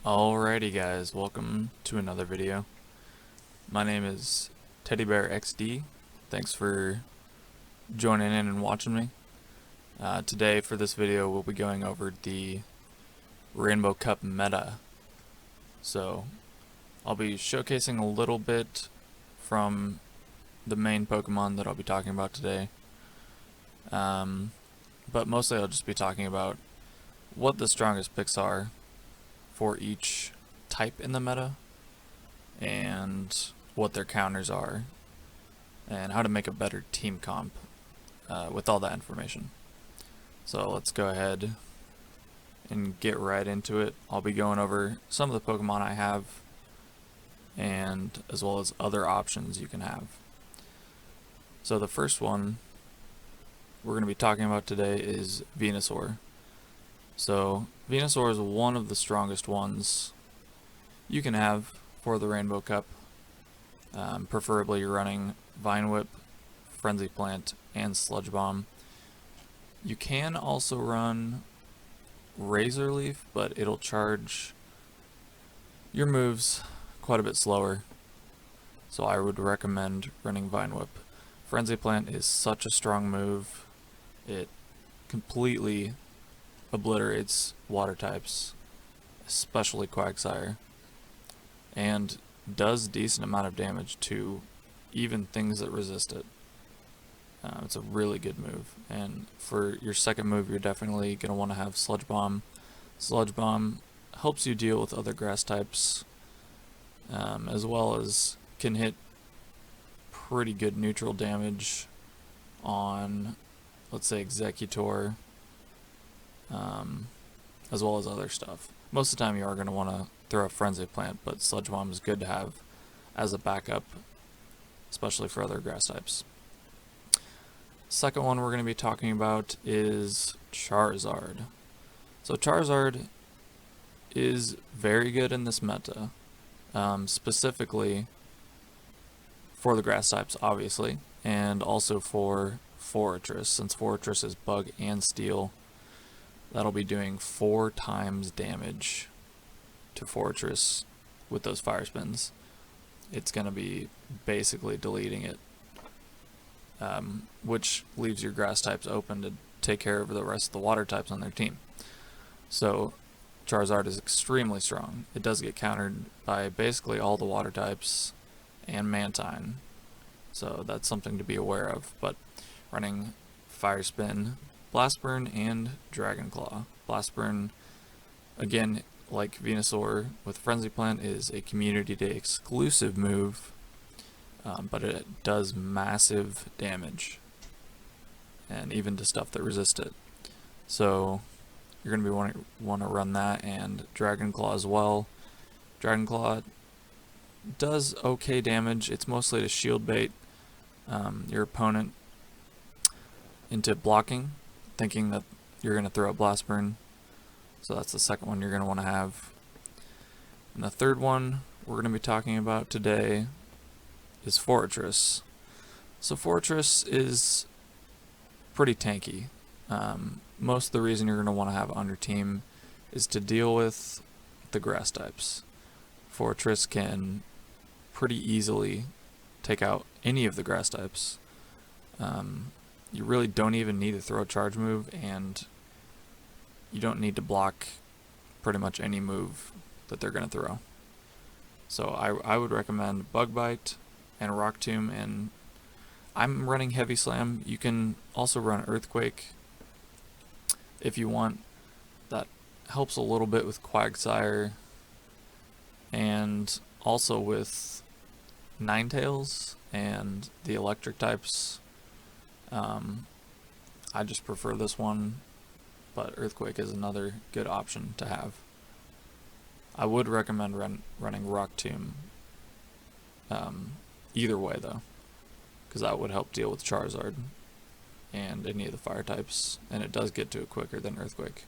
Alrighty guys, welcome to another video. My name is Teddy Bear XD. Thanks for joining in and watching me. Today for this video we'll be going over the Rainbow Cup meta. So I'll be showcasing a little bit from the main Pokemon that I'll be talking about today. But mostly I'll just be talking about what the strongest picks are for each type in the meta, and what their counters are, and how to make a better team comp with all that information. So let's go ahead and get right into it. I'll be going over some of the Pokemon I have, and as well as other options you can have. So the first one we're going to be talking about today is Venusaur. So Venusaur is one of the strongest ones you can have for the Rainbow Cup. Preferably you're running Vine Whip, Frenzy Plant, and Sludge Bomb. You can also run Razor Leaf, but it'll charge your moves quite a bit slower. So I would recommend running Vine Whip. Frenzy Plant is such a strong move. It completely obliterates water types, especially Quagsire, and does decent amount of damage to even things that resist it. It's a really good move. And for your second move, you're definitely going to want to have Sludge Bomb. Sludge Bomb helps you deal with other grass types, as well as can hit pretty good neutral damage on, let's say, Executor, as well as other stuff. Most of the time you are going to want to throw a Frenzy Plant, but Sludge Bomb is good to have as a backup, especially for other grass types. Second one we're going to be talking about is Charizard. So Charizard is very good in this meta, specifically for the grass types, obviously, and also for Forretress, since Forretress is Bug and Steel. That'll be doing 4 times damage to Forretress with those Fire Spins. It's going to be basically deleting it, which leaves your grass types open to take care of the rest of the water types on their team. So Charizard is extremely strong. It does get countered by basically all the water types and Mantine, so that's something to be aware of. But running Fire Spin, Blast Burn, and Dragon Claw. Blast Burn, again, like Venusaur with Frenzy Plant, is a Community Day exclusive move, but it does massive damage, and even to stuff that resist it. So you're going to want to run that, and Dragon Claw as well. Dragon Claw does okay damage. It's mostly to shield bait your opponent into blocking, thinking that you're going to throw a Blast Burn. So that's the second one you're going to want to have. And the third one we're going to be talking about today is Forretress. So Forretress is pretty tanky. Most of the reason you're going to want to have it on your team is to deal with the grass types. Forretress can pretty easily take out any of the grass types. You really don't even need to throw a charge move, and you don't need to block pretty much any move that they're going to throw. So I would recommend Bug Bite and Rock Tomb, and I'm running Heavy Slam. You can also run Earthquake if you want. That helps a little bit with Quagsire, and also with Ninetales and the electric types. I just prefer this one, but Earthquake is another good option to have. I would recommend running Rock Tomb either way though, because that would help deal with Charizard and any of the fire types, and it does get to it quicker than Earthquake.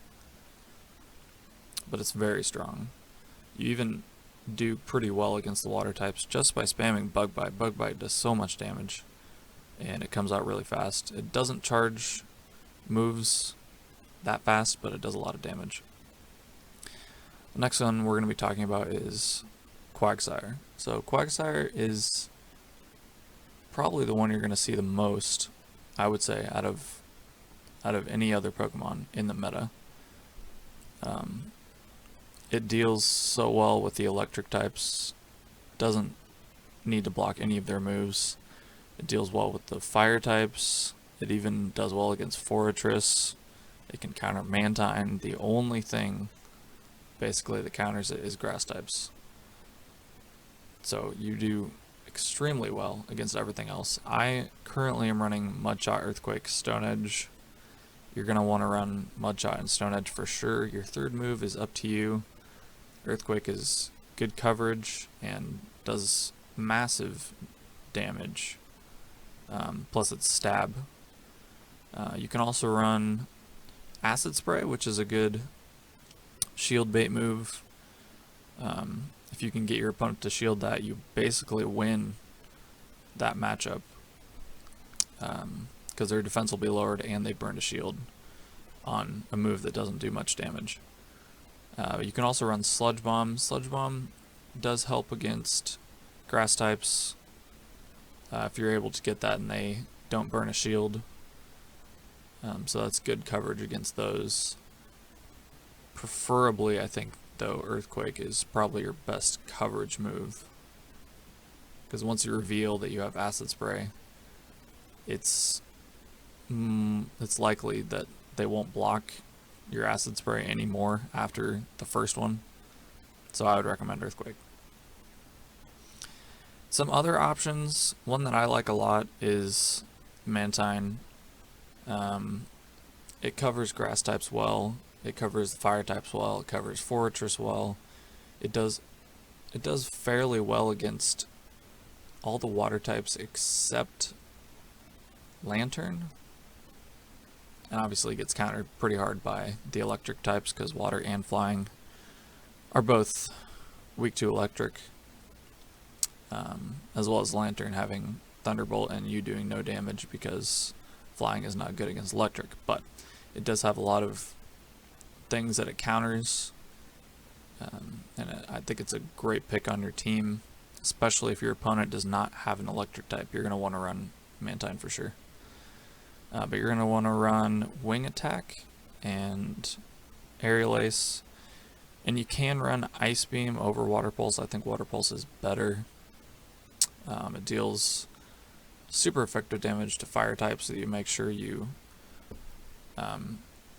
But it's very strong. You even do pretty well against the water types just by spamming Bug Bite. Bug Bite does so much damage, and it comes out really fast. It doesn't charge moves that fast, but it does a lot of damage. The next one we're going to be talking about is Quagsire. So Quagsire is probably the one you're going to see the most, I would say, out of any other Pokemon in the meta. It deals so well with the electric types, doesn't need to block any of their moves. It deals well with the fire types. It even does well against Forretress. It can counter Mantine. The only thing basically that counters it is grass types. So you do extremely well against everything else. I currently am running Mudshot, Earthquake, Stone Edge. You're going to want to run Mudshot and Stone Edge for sure. Your third move is up to you. Earthquake is good coverage and does massive damage. Plus it's stab. You can also run Acid Spray, which is a good shield bait move. If you can get your opponent to shield that, you basically win that matchup. Because their defense will be lowered and they burned a shield on a move that doesn't do much damage. You can also run Sludge Bomb. Sludge Bomb does help against grass types if you're able to get that and they don't burn a shield. So that's good coverage against those. Preferably, I think, though, Earthquake is probably your best coverage move. Because once you reveal that you have Acid Spray, it's likely that they won't block your Acid Spray anymore after the first one. So I would recommend Earthquake. Some other options, one that I like a lot is Mantine. It covers grass types well. It covers the fire types well. It covers Forretress well. It does fairly well against all the water types except Lantern. And obviously gets countered pretty hard by the electric types because water and flying are both weak to electric. As well as Lantern having Thunderbolt and you doing no damage because flying is not good against electric. But it does have a lot of things that it counters, and I think it's a great pick on your team, especially if your opponent does not have an electric type. You're going to want to run Mantine for sure. But you're going to want to run Wing Attack and Aerial Ace, and you can run Ice Beam over Water Pulse. I think Water Pulse is better. It deals super effective damage to fire types, so you make sure you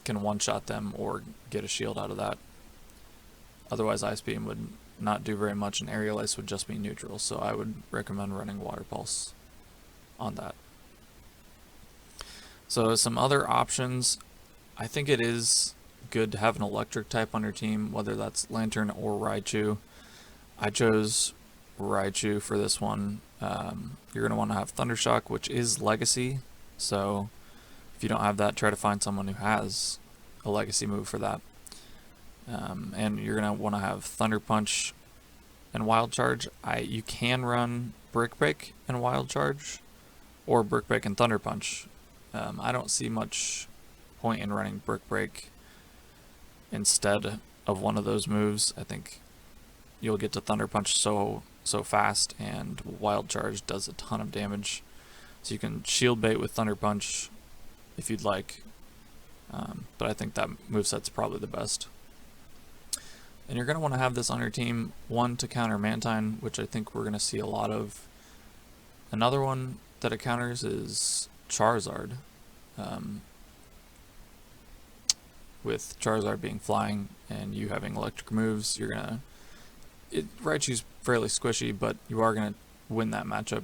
can one-shot them or get a shield out of that. Otherwise, Ice Beam would not do very much, and Aerial Ace would just be neutral, so I would recommend running Water Pulse on that. So some other options, I think it is good to have an electric type on your team, whether that's Lantern or Raichu. I chose Raichu for this one. You're going to want to have Thundershock, which is Legacy, so if you don't have that, try to find someone who has a Legacy move for that. And you're going to want to have Thunder Punch and Wild Charge. You can run Brick Break and Wild Charge, or Brick Break and Thunder Punch. I don't see much point in running Brick Break instead of one of those moves. I think you'll get to Thunder Punch so fast, and Wild Charge does a ton of damage. So you can shield bait with Thunder Punch if you'd like, but I think that moveset's probably the best. And you're going to want to have this on your team, one to counter Mantine, which I think we're going to see a lot of. Another one that it counters is Charizard. With Charizard being flying and you having electric moves, you're gonna. Raichu's fairly squishy, but you are gonna win that matchup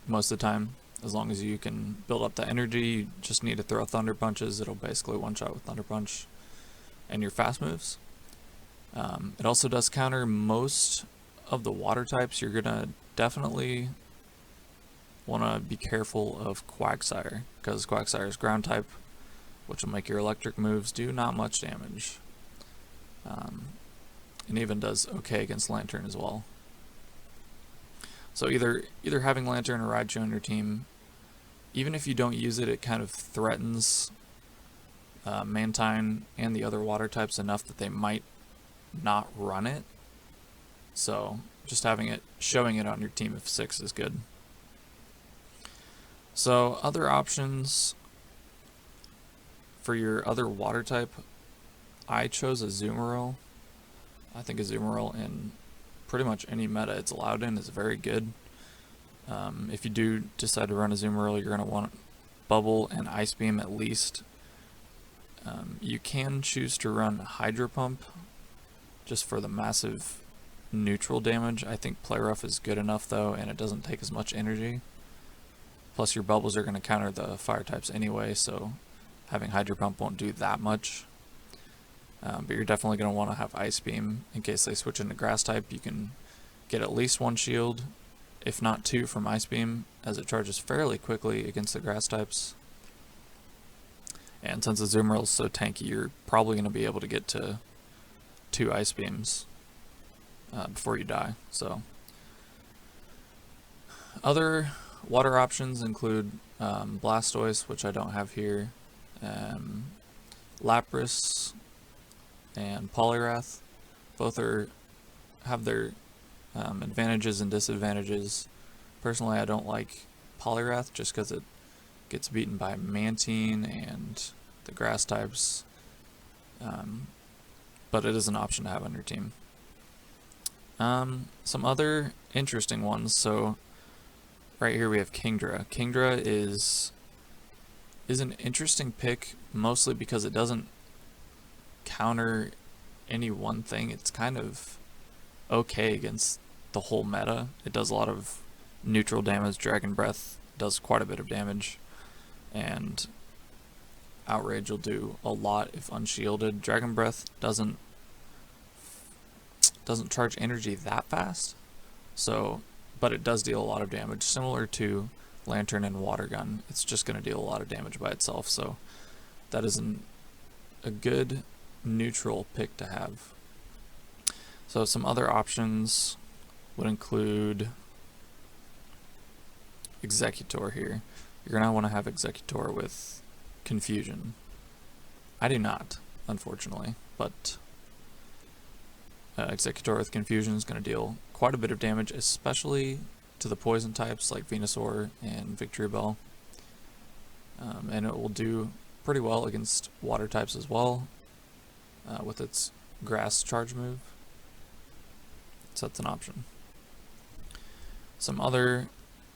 most of the time as long as you can build up the energy. You just need to throw Thunder Punches. It'll basically one shot with Thunder Punch and your fast moves. It also does counter most of the water types. You're gonna definitely want to be careful of Quagsire, because Quagsire is ground type, which will make your electric moves do not much damage. And even does okay against Lantern as well. So either having Lantern or Raichu on your team, even if you don't use it, it kind of threatens Mantine and the other water types enough that they might not run it. So just showing it on your team of 6 is good. So other options for your other water type, I chose a Azumarill. I think Azumarill in pretty much any meta it's allowed in is very good. If you do decide to run a Azumarill, you're going to want Bubble and Ice Beam at least. You can choose to run Hydro Pump just for the massive neutral damage. I think Play Rough is good enough though, and it doesn't take as much energy. Plus your bubbles are going to counter the fire types anyway, so having Hydro Pump won't do that much. But you're definitely going to want to have Ice Beam in case they switch into Grass type. You can get at least 1 shield, if not 2 from Ice Beam, as it charges fairly quickly against the Grass types. And since the Azumarill is so tanky, you're probably going to be able to get to 2 Ice Beams before you die. So other water options include Blastoise, which I don't have here, Lapras, and Poliwrath. Both have their advantages and disadvantages. Personally, I don't like Poliwrath just because it gets beaten by Mantine and the grass types, but it is an option to have on your team. Some other interesting ones. So right here we have Kingdra. Kingdra is an interesting pick, mostly because it doesn't counter any one thing. It's kind of okay against the whole meta. It does a lot of neutral damage. Dragon Breath does quite a bit of damage, and Outrage will do a lot if unshielded. Dragon Breath doesn't charge energy that fast, so but it does deal a lot of damage, similar to Lantern and Water Gun. It's just going to deal a lot of damage by itself, so that is a good neutral pick to have. So some other options would include Executor here. You're going to want to have Executor with Confusion. I do not, unfortunately, but Executor with Confusion is going to deal quite a bit of damage, especially to the poison types like Venusaur and Victory Bell. And it will do pretty well against water types as well with its grass charge move. So that's an option.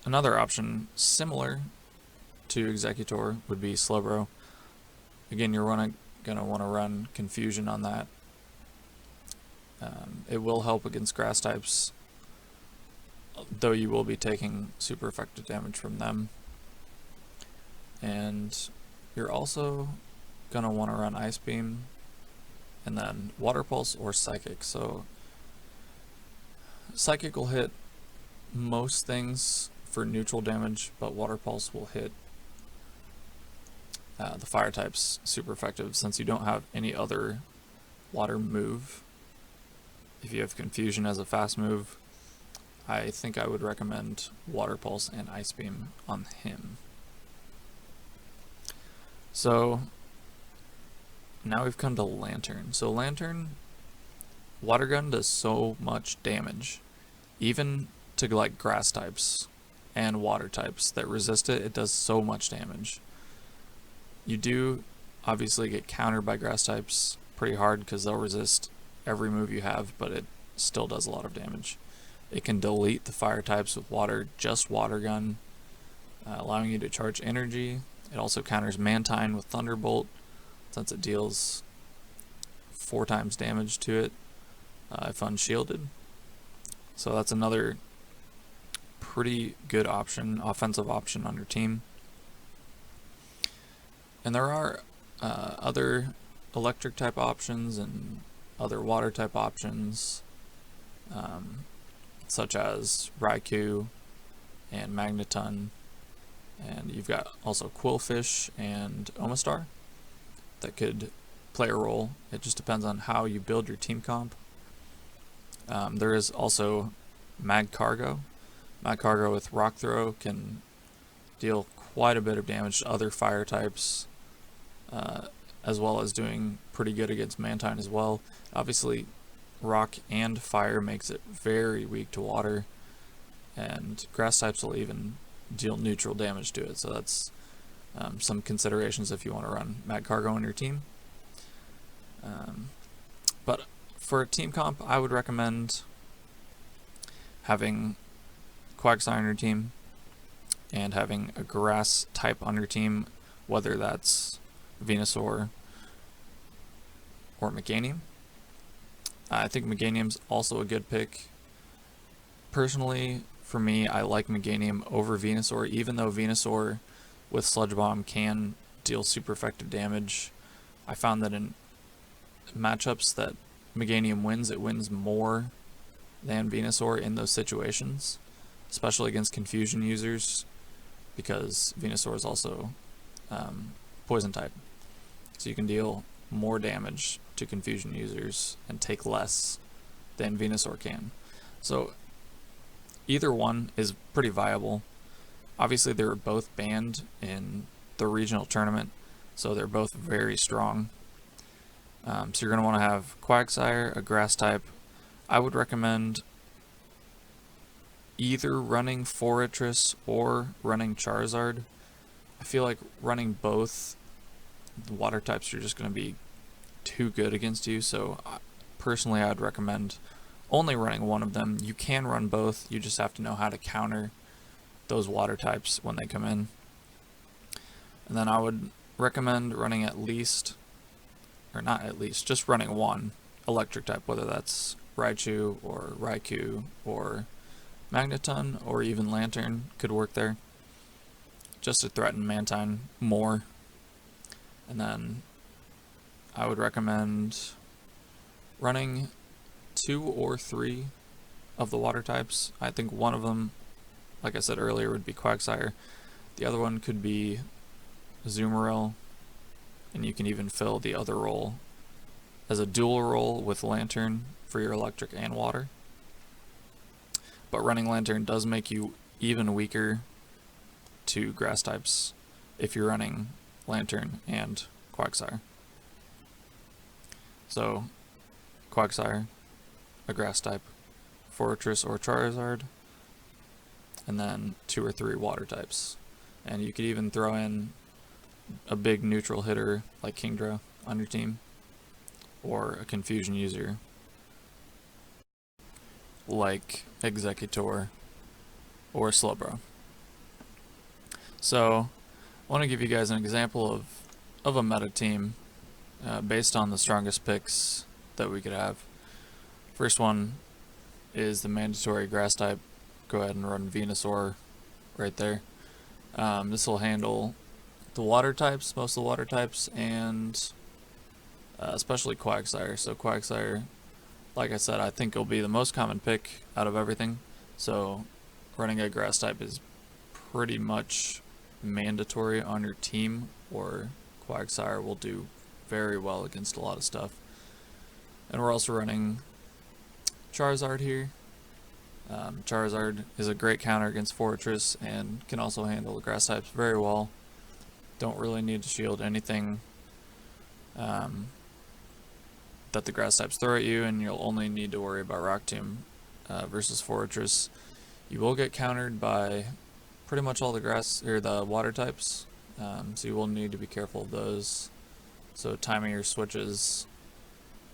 Another option similar to Executor would be Slowbro. Again, you're gonna want to run Confusion on that. It will help against grass types, though you will be taking super effective damage from them. And you're also gonna want to run Ice Beam, and then Water Pulse or Psychic. So Psychic will hit most things for neutral damage, but Water Pulse will hit the fire types super effective, since you don't have any other water move. If you have Confusion as a fast move, I think I would recommend Water Pulse and Ice Beam on him. So now we've come to Lantern. So Lantern, Water Gun does so much damage, even to like grass types and water types that resist it. It does so much damage. You do obviously get countered by grass types pretty hard because they'll resist every move you have, but it still does a lot of damage. It can delete the fire types with water, just Water Gun, allowing you to charge energy. It also counters Mantine with Thunderbolt, since it deals 4 times damage to it if unshielded. So that's another pretty good option, offensive option on your team. And there are other electric type options and other water type options, such as Raikou and Magneton, and you've got also Quillfish and Omastar that could play a role. It just depends on how you build your team comp. There is also Magcargo. Magcargo with Rock Throw can deal quite a bit of damage to other fire types, as well as doing pretty good against Mantine as well. Obviously, rock and fire makes it very weak to water, and grass types will even deal neutral damage to it. So that's some considerations if you want to run Mag Cargo on your team. But for a team comp, I would recommend having Quagsire on your team and having a grass type on your team, whether that's Venusaur or Meganium. I think Meganium's also a good pick. Personally, for me, I like Meganium over Venusaur, even though Venusaur with Sludge Bomb can deal super effective damage. I found that in matchups that Meganium wins, it wins more than Venusaur in those situations, especially against confusion users, because Venusaur is also poison type. So you can deal more damage to confusion users and take less than Venusaur can. So either one is pretty viable. Obviously they were both banned in the regional tournament, so they're both very strong. So you're going to want to have Quagsire, a grass type. I would recommend either running Forretress or running Charizard. I feel like running both the water types are just going to be too good against you, so personally I'd recommend only running one of them. You can run both, you just have to know how to counter those water types when they come in. And then I would recommend running at least, or not at least, just running one electric type, whether that's Raichu or Raikou or Magneton or even Lantern could work there, just to threaten Mantine more. And then I would recommend running 2 or 3 of the water types. I think one of them, like I said earlier, would be Quagsire. The other one could be Azumarill, and you can even fill the other role as a dual role with Lantern for your electric and water. But running Lantern does make you even weaker to grass types if you're running Lantern and Quagsire. So Quagsire, a grass type, Forretress or Charizard, and then 2 or 3 water types. And you could even throw in a big neutral hitter like Kingdra on your team, or a confusion user like Executor or Slowbro. So I want to give you guys an example of a meta team based on the strongest picks that we could have. First one is the mandatory grass type. Go ahead and run Venusaur right there. This will handle the water types, most of the water types, and especially Quagsire. So Quagsire, like I said, I think will be the most common pick out of everything. So running a grass type is pretty much mandatory on your team, or Quagsire will do very well against a lot of stuff. And we're also running Charizard here. Charizard is a great counter against Forretress and can also handle the grass types very well. Don't really need to shield anything that the grass types throw at you, and you'll only need to worry about Rock Tomb versus Forretress. You will get countered by pretty much all the grass or the water types, so you will need to be careful of those. So timing your switches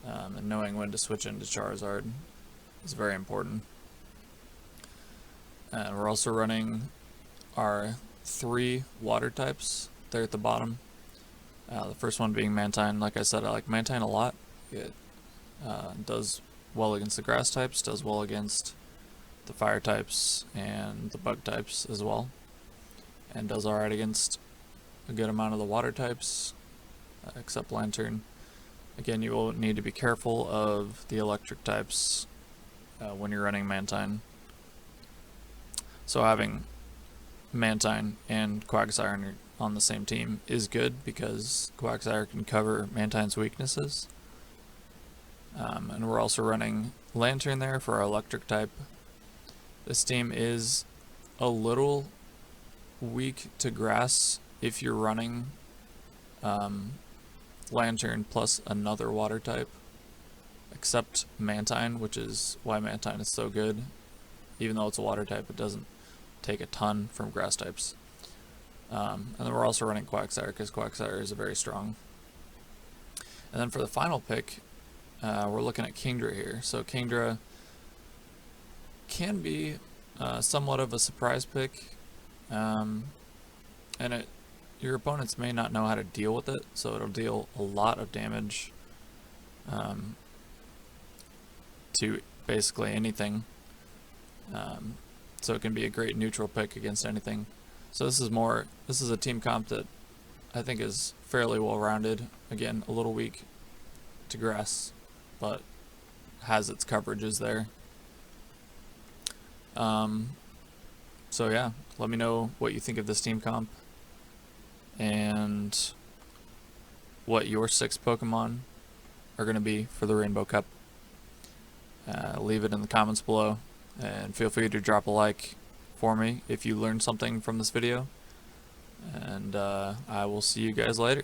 and knowing when to switch into Charizard is very important. And we're also running our 3 water types there at the bottom. The first one being Mantine. Like I said, I like Mantine a lot. It does well against the grass types, does well against the fire types and the bug types as well, and does alright against a good amount of the water types, except Lantern. Again, you will need to be careful of the electric types when you're running Mantine. So having Mantine and Quagsire on the same team is good, because Quagsire can cover Mantine's weaknesses. And we're also running Lantern there for our electric type. This team is a little weak to grass if you're running Lantern plus another water type. except Mantine, which is why Mantine is so good. Even though it's a water type, it doesn't take a ton from grass types. And then we're also running Quagsire, because Quagsire is a very strong. And then for the final pick, we're looking at Kingdra here. So Kingdra can be somewhat of a surprise pick, and your opponents may not know how to deal with it, so it'll deal a lot of damage to basically anything. So it can be a great neutral pick against anything. So this is a team comp that I think is fairly well rounded. Again, a little weak to grass, but has its coverages there. So yeah, let me know what you think of this team comp and what your 6 Pokemon are going to be for the Rainbow Cup. Leave it in the comments below, and feel free to drop a like for me if you learned something from this video, and I will see you guys later.